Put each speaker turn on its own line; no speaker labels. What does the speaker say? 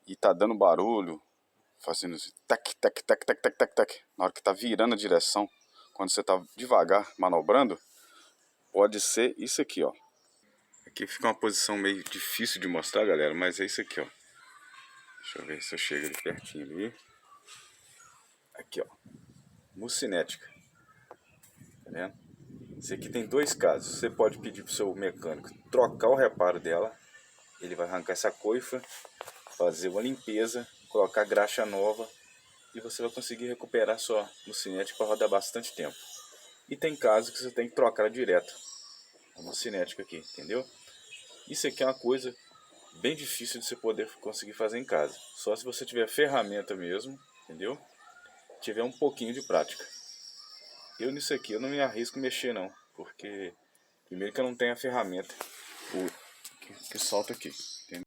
e tá dando barulho, fazendo assim, tac, tac, tac, tac, tac, tac, tac, na hora que tá virando a direção, quando você tá devagar, manobrando, pode ser isso aqui, ó. Aqui fica uma posição meio difícil de mostrar, galera, mas é isso aqui, ó. Deixa eu ver se eu chego ali pertinho ali. Aqui, ó. Mucinética. Tá vendo? Esse aqui tem dois casos. Você pode pedir pro seu mecânico trocar o reparo dela. Ele vai arrancar essa coifa, fazer uma limpeza, colocar graxa nova e você vai conseguir recuperar sua mucinética para rodar bastante tempo. E tem casos que você tem que trocar direto a mucinética aqui, entendeu? Isso aqui é uma coisa bem difícil de você poder conseguir fazer em casa. Só se você tiver ferramenta mesmo, entendeu? Tiver um pouquinho de prática. Eu nisso aqui eu não me arrisco mexer não, porque primeiro que eu não tenho a ferramenta que solta aqui, entendeu?